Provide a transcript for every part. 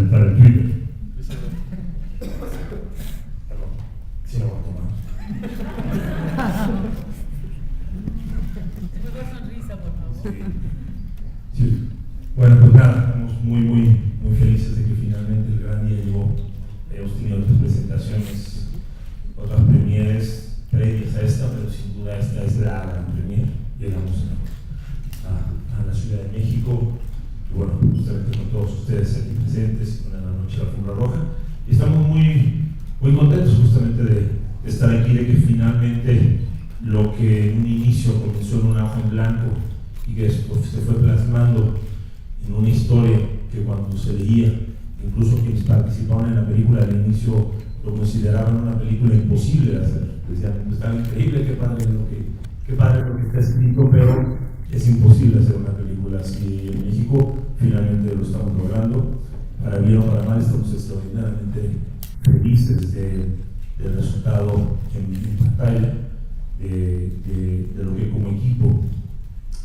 para el Twitter. Perdón, sí lo voy a tomar. Mejor sonrisa, por favor. Sí. Sí. Bueno, pues nada, estamos muy felices de que finalmente el gran día llegó. Hemos tenido otras presentaciones, otras premieres previas a esta, pero sin duda esta es la gran premier. Llegamos a la Ciudad de México, y bueno, justamente con todos ustedes aquí presentes, en la noche de la Alfombra Roja. Y estamos muy contentos justamente de estar aquí, de que finalmente lo que en un inicio comenzó en una hoja en blanco y que después se fue plasmando en una historia que cuando se leía, incluso quienes participaban en la película al inicio lo consideraban una película imposible de hacer. Decían, está increíble, qué padre lo que está escrito, pero es imposible hacer una película así en México. Finalmente lo estamos logrando. Para bien o para mal, estamos extraordinariamente felices del resultado en pantalla, de lo que como equipo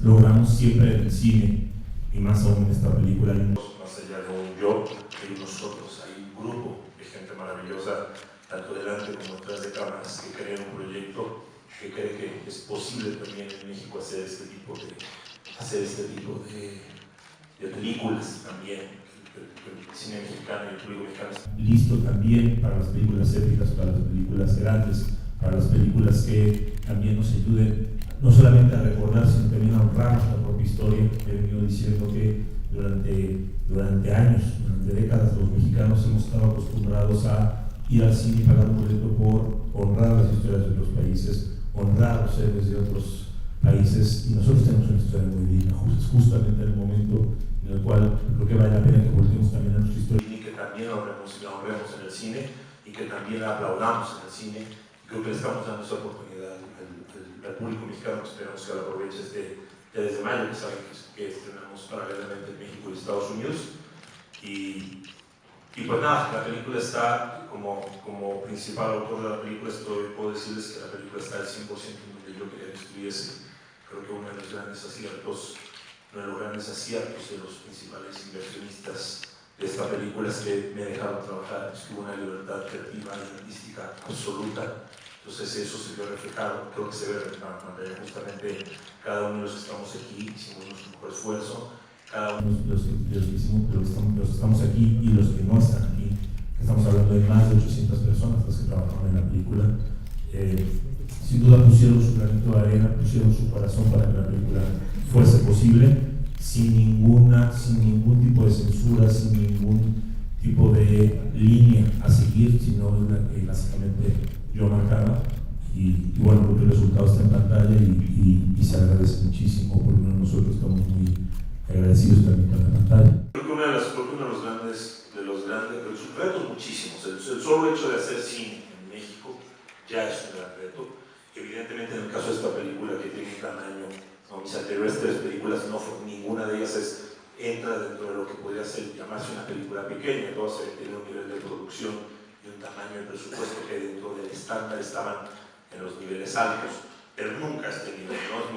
logramos siempre en el cine, y más aún en esta película. Más allá de un yo, hay nosotros, hay un grupo de gente maravillosa, tanto delante como detrás de cámaras, que creen un proyecto, que cree que es posible también en México hacer este tipo de películas también. El cine mexicano y el público mexicano está listo también para las películas épicas, para las películas grandes, para las películas que también nos ayuden no solamente a recordar, sino también a honrar nuestra propia historia. He venido diciendo que durante años, durante décadas, los mexicanos hemos estado acostumbrados a ir al cine y pagar un boleto por honrar las historias de otros países, honrar los héroes de otros países, y nosotros tenemos una historia muy digna. Es justamente el momento en el cual creo que vale la pena que volvemos también a nuestra historia y que también la honremos en el cine, y que también la aplaudamos en el cine. Creo que le estamos dando esa oportunidad al público mexicano, que esperamos que la aproveche ya desde mayo, que saben que estrenamos paralelamente en México y Estados Unidos. Y pues nada, la película está, como principal autor de la película, puedo decirles que la película está al 100% en donde yo quería que estuviese. Creo que uno de los grandes aciertos de los principales inversionistas de esta película es que me dejaron trabajar, es que hubo una libertad creativa y artística absoluta. Entonces eso se vio reflejado, creo que se ve reflejado en pantalla. Justamente cada uno de los que estamos aquí hicimos nuestro mejor esfuerzo, cada uno de los que estamos aquí y los que no están aquí, estamos hablando de más de 800 personas las que trabajaron en la película, sin duda pusieron su granito de arena, pusieron su corazón para que la película fuese posible, sin ningún tipo de censura, sin ningún tipo de línea a seguir, sino la que básicamente yo marcaba. Y bueno, creo que el resultado está en pantalla y se agradece muchísimo, porque nosotros estamos muy agradecidos también con la pantalla. Creo que uno de los grandes retos muchísimos. El solo hecho de hacer cine en México ya es un gran reto. Evidentemente, en el caso de esta película, que tiene un tamaño, mis anteriores 3 películas, ninguna de ellas entra dentro de lo que podría llamarse una película pequeña. Todas tienen un nivel de producción y un tamaño de presupuesto que dentro del estándar estaban en los niveles altos, pero nunca este nivel, ¿no? Hay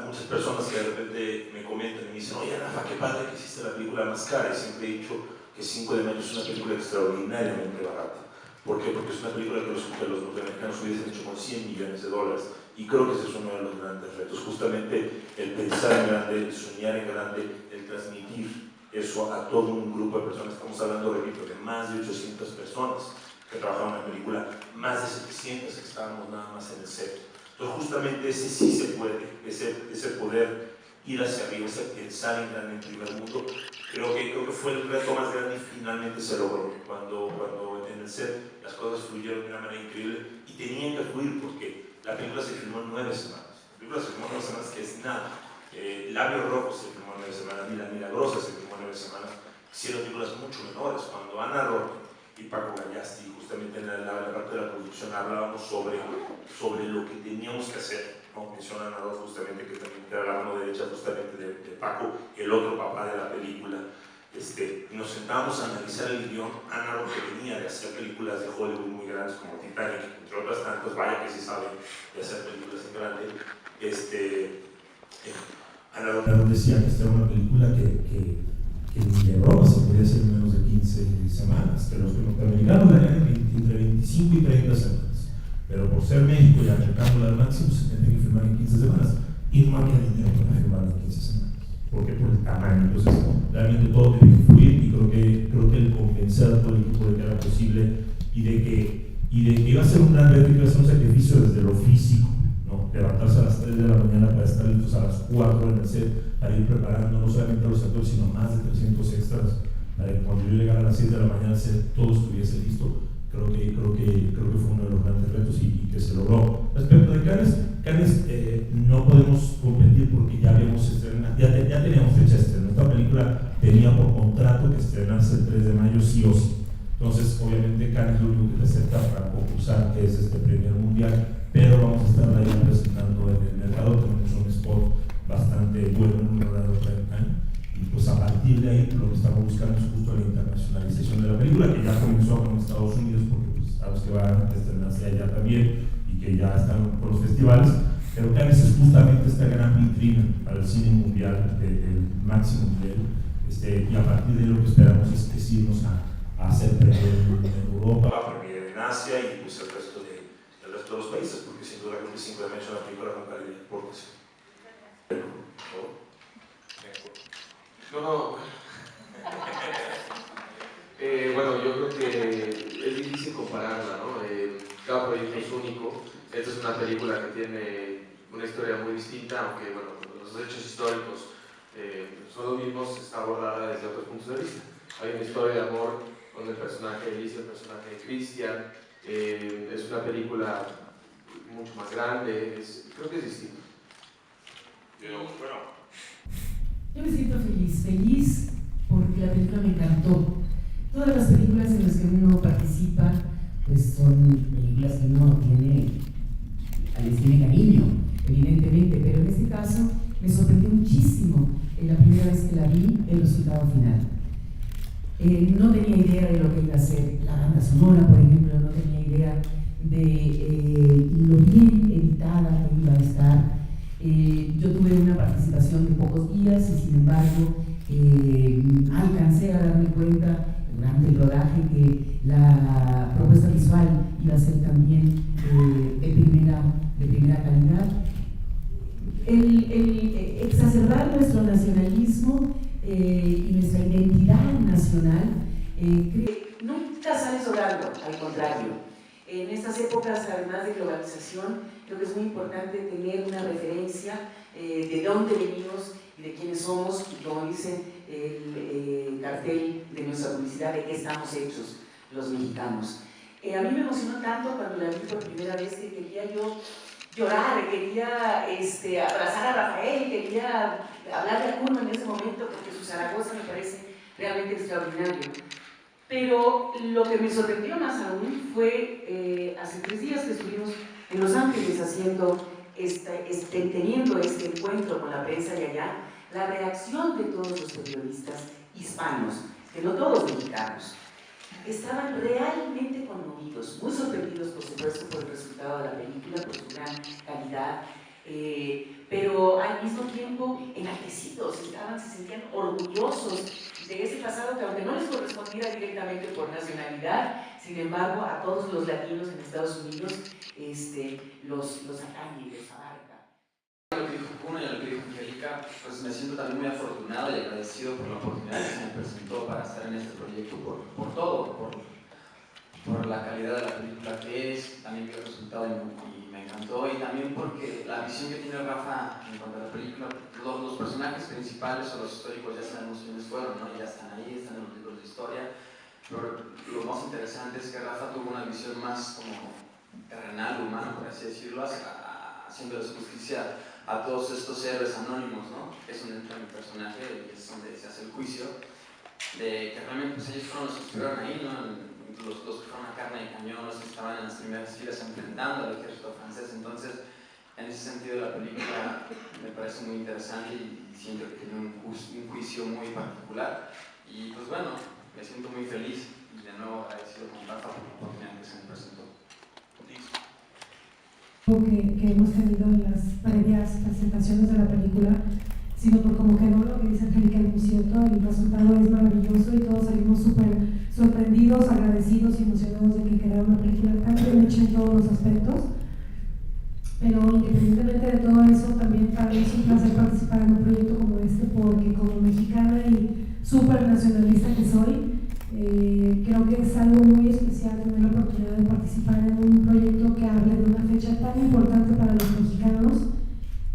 muchas personas que de repente me comentan y me dicen: oye, Rafa, qué padre que hiciste la película más cara. Y siempre he dicho que 5 de mayo es una película extraordinariamente barata. ¿Por qué? Porque es una película que los norteamericanos hubiesen hecho con $100 millones, y creo que ese es uno de los grandes retos, justamente el pensar en grande, el soñar en grande, el transmitir eso a todo un grupo de personas. Estamos hablando, repito, de más de 800 personas que trabajaron en la película, más de 700 que estábamos nada más en el set. Entonces justamente ese sí se puede, ese poder ir hacia arriba, ese pensar en grande en primer mundo, creo que fue el reto más grande, y finalmente se logró. Cuando en el set las cosas fluyeron de una manera increíble, y tenían que fluir porque la película se filmó en 9 semanas. La película se filmó en 9 semanas, que es nada. Labios Rojos se filmó en 9 semanas, y La Milagrosa se filmó en 9 semanas. Hicieron películas mucho menores. Cuando Ana Roque y Paco Gallasti, justamente en la parte de la producción, hablábamos sobre lo que teníamos que hacer, ¿no? Mencionan a dos justamente, que también era la mano derecha justamente de Paco, el otro papá de la película. Nos sentábamos a analizar el guión. Ana Roque venía de hacer películas de Hollywood muy grandes como Titanic, entre otras tantas. Vaya que sí sabe de hacer películas en grande. Ana decía que esta era una película que ni de broma se podía hacer en menos de 15 semanas, que los norteamericanos la harían entre 25 y 30 semanas, pero por ser México y acercándola al máximo se tiene que filmar en 15 semanas, y no había dinero para filmarla en 15 semanas, porque por el tamaño. Entonces realmente todo tiene que fluir, y creo que el convencer a todo el equipo de que era posible y de que iba a ser un gran reto, iba a ser un sacrificio desde lo físico, ¿no? Levantarse a las 3 de la mañana para estar listos a las 4 en el set, para ir preparando no solamente a los actores, sino más de 300 extras, para que cuando yo llegara a las 7 de la mañana el set todo estuviese listo. Creo que fue uno de los grandes retos y que se logró. Respecto de Cannes, no podemos competir porque ya habíamos estrenado, ya teníamos fecha de estreno. Esta película tenía por contrato que estrenarse el 3 de mayo sí o sí. Entonces, obviamente, Cannes lo único que presenta para concursar, que es este Premier Mundial, pero vamos a estar ahí presentando en el mercado. Tenemos un spot bastante bueno en un horario prime time, y pues a partir de ahí lo que estamos buscando es justo la internacionalización de la película, que ya comenzó con Estados Unidos, porque pues sabes que van a estrenarse allá también y que ya están con los festivales, pero Cannes es justamente esta gran vitrina para el cine mundial del máximo nivel, y a partir de ahí lo que esperamos es que sí irnos a hacer premier en Europa, premier en Asia y pues el resto de los países, porque sin duda creo que simplemente es una película con calidad de importación. Bueno, yo creo que es difícil compararla, ¿no? Cada proyecto es único. Esta es una película que tiene una historia muy distinta, aunque bueno, los hechos históricos son los mismos, está abordada desde otros puntos de vista. Hay una historia de amor con el personaje de Alicia, el personaje de Christian. Es una película mucho más grande, creo que es distinto. Yo me siento feliz porque la película me encantó. Todas las películas en las que uno participa pues son películas que uno les tiene cariño, evidentemente, pero en este caso me sorprendió muchísimo la primera vez que la vi, el resultado final. No tenía idea de lo que iba a ser la banda sonora, por ejemplo, no tenía idea de lo bien editada que iba a estar. Yo tuve una participación de pocos días y sin embargo alcancé a darme cuenta durante el rodaje que la propuesta visual iba a ser también de primera calidad. El exacerbar nuestro nacionalismo y nuestra identidad nacional nunca sale sobrando, al contrario. En estas épocas, además de globalización, creo que es muy importante tener una referencia de dónde venimos y de quiénes somos, y como dice el cartel de nuestra publicidad, de qué estamos hechos los mexicanos. A mí me emocionó tanto cuando la vi por primera vez que quería yo llorar, quería abrazar a Rafael, quería hablarle a Cuno en ese momento, porque su Zaragoza me parece realmente extraordinario. Pero lo que me sorprendió más aún fue hace 3 días que estuvimos en Los Ángeles teniendo este encuentro con la prensa de allá, la reacción de todos los periodistas hispanos, que no todos mexicanos, estaban realmente conmovidos, muy sorprendidos por supuesto por el resultado de la película, por su gran calidad, pero al mismo tiempo enaltecidos, se sentían orgullosos de ese pasado que aunque no les correspondiera directamente por nacionalidad, sin embargo a todos los latinos en Estados Unidos los atañe y les abarca. Lo que dijo Cuno y lo que dijo Angélica, pues me siento también muy afortunado y agradecido por la oportunidad que se me presentó para estar en este proyecto, por todo, por la calidad de la película que es, también vi el resultado y me encantó, y también porque la visión que tiene Rafa en cuanto a la película, los personajes principales o los históricos ya sabemos quiénes fueron, ¿no? Ya están ahí, están en los libros de historia, pero lo más interesante es que Rafa tuvo una visión más como terrenal, humana, por así decirlo, haciéndoles justicia a todos estos héroes anónimos, ¿no? Es donde entra mi personaje y es donde se hace el juicio de que realmente pues, ellos fueron los que estuvieron ahí, ¿no? Los que fueron a carne de cañón, los que estaban en las primeras filas enfrentando al ejército francés. Entonces, en ese sentido, la película me parece muy interesante y siento que tiene un juicio muy particular. Y pues bueno, me siento muy feliz y de nuevo agradecido con Rafa por la oportunidad que se me presentó. Que hemos tenido en las previas presentaciones de la película, sino por cómo quedó. Lo que dice Angélica es muy cierto, el resultado es maravilloso y todos salimos súper sorprendidos, agradecidos y emocionados de que quedara una película tan bien hecha en todos los aspectos. Pero independientemente de todo eso, también para mí es un placer participar en un proyecto como este, porque como mexicana y súper nacionalista que soy, creo que es algo muy especial tener la oportunidad de participar en un proyecto que hable de una fecha tan importante para los mexicanos,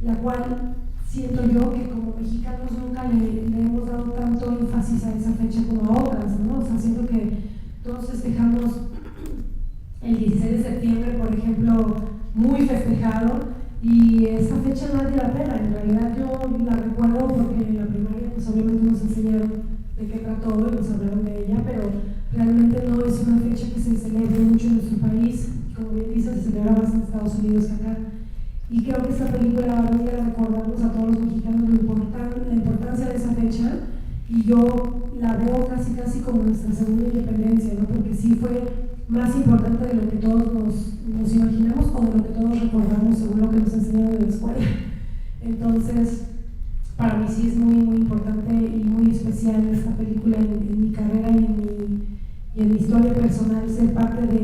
la cual siento yo que como mexicanos nunca le hemos dado tanto énfasis a esa fecha como a otras, ¿no? O sea, siento que todos festejamos el 16 de septiembre, por ejemplo, muy festejado, y esa fecha nadie la pela. En realidad yo la recuerdo porque en la primaria pues obviamente nos enseñaron de qué trató y nos hablaron de ella, pero realmente no es una fecha que se celebre mucho en nuestro país. Como bien dice, se celebra más en Estados Unidos que acá. Y creo que esta película va a venir a recordarnos a todos los mexicanos la importancia de esa fecha, y yo la veo casi como nuestra segunda independencia, ¿no? Porque sí fue más importante de lo que todos nos imaginamos o de lo que todos recordamos según lo que nos enseñaron en la escuela. Entonces, para mí sí es muy importante y muy especial esta película en mi carrera y en mi historia personal, ser parte de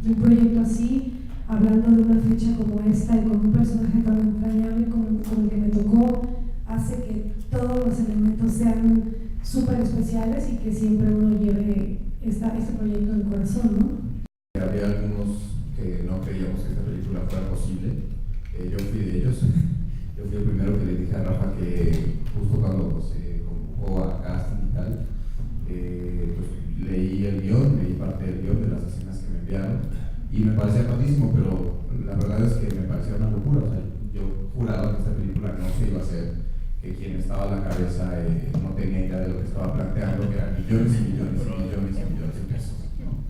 un proyecto así, hablando de una fecha como esta y con un personaje tan entrañable como el que me tocó, hace que todos los elementos sean súper especiales y que siempre uno lleve este proyecto en el corazón, ¿no? Había algunos que no creíamos que esta película fuera posible. Yo fui de ellos. Yo fui el primero que le dije a Rafa que justo cuando se convocó a casting y tal, pues leí el guión, leí parte del guión de las escenas que me enviaron y me parecía padrísimo, pero la verdad es que me parecía una locura. O sea, yo juraba que esta película no se iba a hacer, que quien estaba a la cabeza no tenía idea de lo que estaba planteando, que eran millones y millones y millones y millones de pesos, ¿no?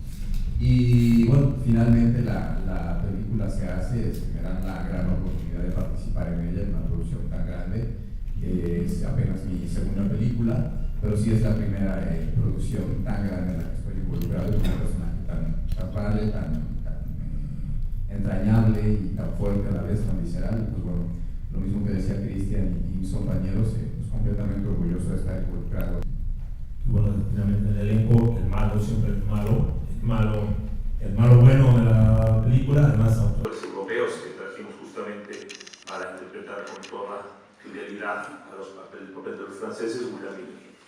Y bueno, finalmente la película se hace, me dan la gran oportunidad de participar en ella, en una producción tan grande. Es apenas mi segunda película, pero sí es la primera producción tan grande en la que estoy involucrado, con un personaje tan padre, tan entrañable y tan fuerte a la vez, tan visceral. Y pues bueno, lo mismo que decía Cristian y mis compañeros, pues completamente orgulloso de estar involucrado. Y bueno, finalmente en el elenco, el malo siempre es el malo bueno de la película, además autores europeos que trajimos justamente para interpretar con toda fidelidad el papel de los franceses, William Miller.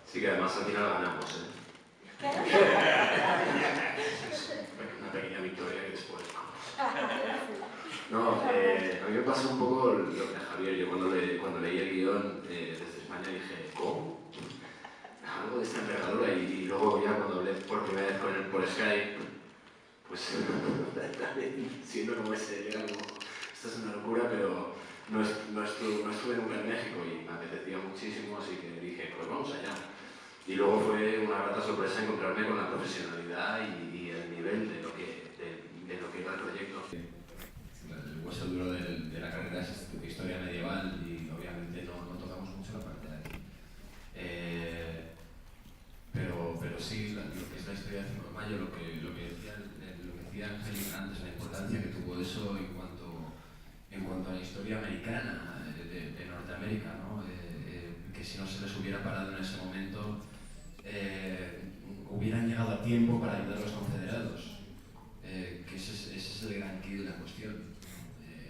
Sí, que además al final ganamos, ¿eh? Una pequeña victoria que después vamos. No, a mí me pasó un poco lo que a Javier. Yo cuando leí el guión desde España dije, ¿cómo? Algo de esta envergadura, y luego ya cuando hablé por primera vez con él por Skype, pues siendo como ese, era como, esto es una locura, pero no estuve nunca en México y me apetecía muchísimo, así que dije, pues vamos allá. Y luego fue una grata sorpresa encontrarme con la profesionalidad y el nivel de lo que era el proyecto. El hueso duro de la carrera es historia medieval y obviamente no tocamos mucho la parte de aquí. Pero sí, lo que es la historia de 5 de mayo, lo que decía Angélica antes, la importancia que tuvo eso en cuanto a la historia americana de Norteamérica, ¿no? Que si no se les hubiera parado en ese momento, hubieran llegado a tiempo para ayudar a los confederados, que ese es el gran quid de la cuestión.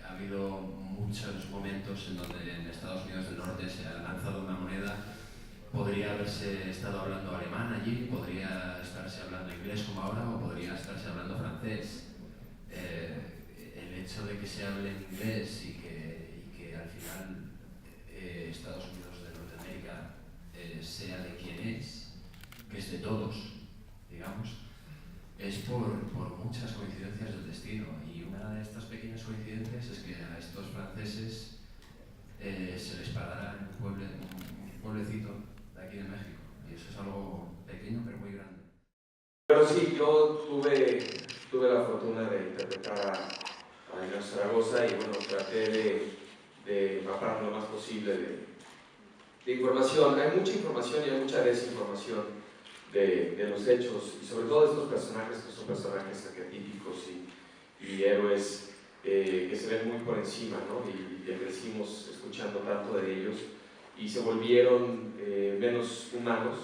Ha habido muchos momentos en donde en Estados Unidos del Norte se ha lanzado una moneda. Podría haberse estado hablando alemán allí, podría estarse hablando inglés como ahora, o podría estarse hablando francés. El hecho de que se hable en inglés y que al final Estados Unidos de Norteamérica sea de quien es, que es de todos, digamos, es por muchas coincidencias del destino. Y una de estas pequeñas coincidencias es que a estos franceses se les pagará en un pueblecito de aquí de México, y eso es algo pequeño pero muy grande. Pero sí, yo tuve la fortuna de interpretar a Inés Zaragoza y bueno, traté de empapar lo más posible de información. Hay mucha información y hay mucha desinformación de los hechos, y sobre todo de estos personajes que son personajes arquetípicos y héroes que se ven muy por encima, ¿no? Y crecimos escuchando tanto de ellos y se volvieron menos humanos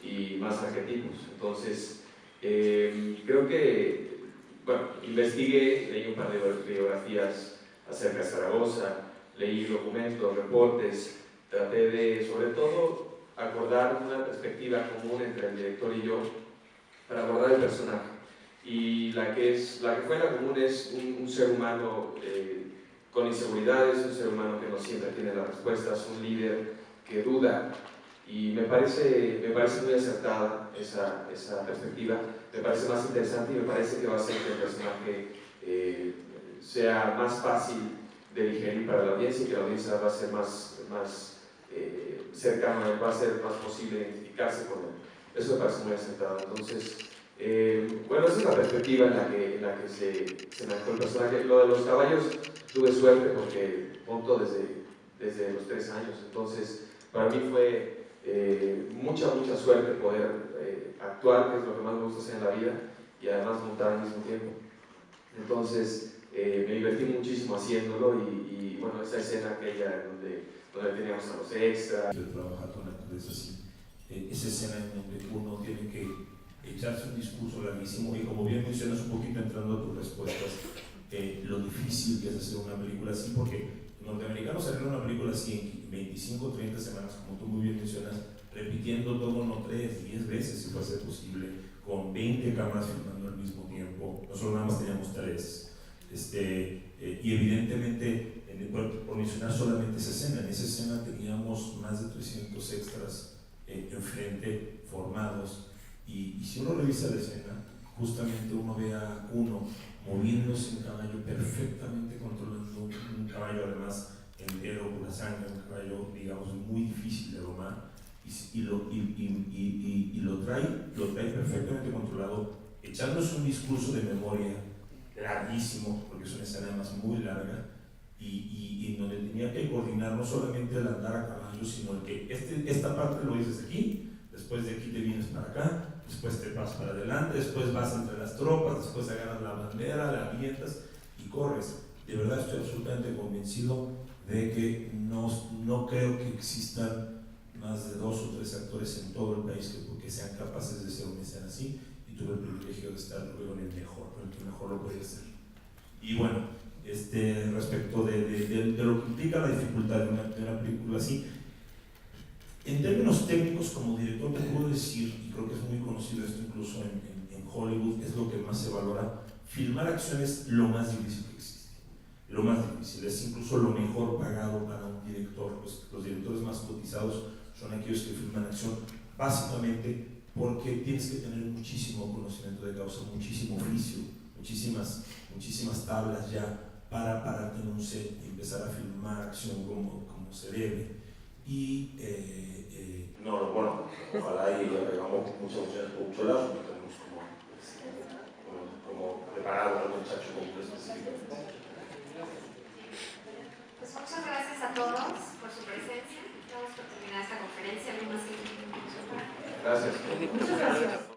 y más arquetipos. Entonces, creo que, bueno, investigué, leí un par de biografías acerca de Zaragoza, leí documentos, reportes, traté de, sobre todo, acordar una perspectiva común entre el director y yo para abordar el personaje. Y la que fue la común es un ser humano con inseguridades, un ser humano que no siempre tiene las respuestas, un líder que duda, y me parece muy acertada esa perspectiva, me parece más interesante y me parece que va a hacer que el personaje sea más fácil de digerir para la audiencia y que la audiencia va a ser más cercana, va a ser más posible identificarse con él. Eso me parece muy acertado. Entonces, bueno, esa es la perspectiva en la que se manejó el personaje. Lo de los caballos, tuve suerte porque monto desde los 3 años, entonces para mí fue mucha suerte poder actuar, que es lo que más me gusta hacer en la vida, y además montar al mismo tiempo. Entonces me divertí muchísimo haciéndolo y bueno, esa escena aquella donde teníamos a los extras. Quiero trabajar con actores así. Esa escena en donde uno tiene que echarse un discurso larguísimo y, como bien mencionas, un poquito entrando a tus respuestas, lo difícil que es hacer una película así, porque los norteamericanos hacen una película así en 25 o 30 semanas, como tú muy bien mencionas, repitiendo todo, no 3, 10 veces si fuese posible, con 20 cámaras filmando al mismo tiempo. Nosotros nada más teníamos 3. Y evidentemente, por mencionar solamente esa escena, en esa escena teníamos más de 300 extras enfrente, formados, y si uno revisa la escena, justamente uno ve a uno moviéndose en caballo, perfectamente controlando un caballo además entero, con la sangre, un caballo, digamos, muy difícil de domar, y lo trae perfectamente controlado, echándose un discurso de memoria larguísimo, porque es una escena además muy larga, y donde tenía que coordinar no solamente el andar a caballo, sino el que esta parte lo dices aquí, después de aquí te vienes para acá, después te vas para adelante, después vas entre las tropas, después agarras la bandera, la avientas y corres. De verdad estoy absolutamente convencido de que no creo que existan más de 2 o 3 actores en todo el país que sean capaces de hacer una escena así, y tuve el privilegio de estar luego en el que mejor lo podía hacer. Y bueno, respecto de lo que implica la dificultad de una película así, en términos técnicos, como director te puedo decir, y creo que es muy conocido esto incluso en Hollywood, es lo que más se valora: filmar acción es lo más difícil que existe. Lo más difícil, es incluso lo mejor pagado para un director. Pues los directores más cotizados son aquellos que filman acción, básicamente porque tienes que tener muchísimo conocimiento de causa, muchísimo oficio, muchísimas tablas ya para pararte en un set y empezar a filmar acción como se debe. Y no, bueno, ojalá y hagamos muchas opciones por mucho lado, no tenemos como preparado al muchacho específicamente. Pues muchas gracias a todos por su presencia. Damos por terminada esta conferencia. Gracias. Muchas gracias.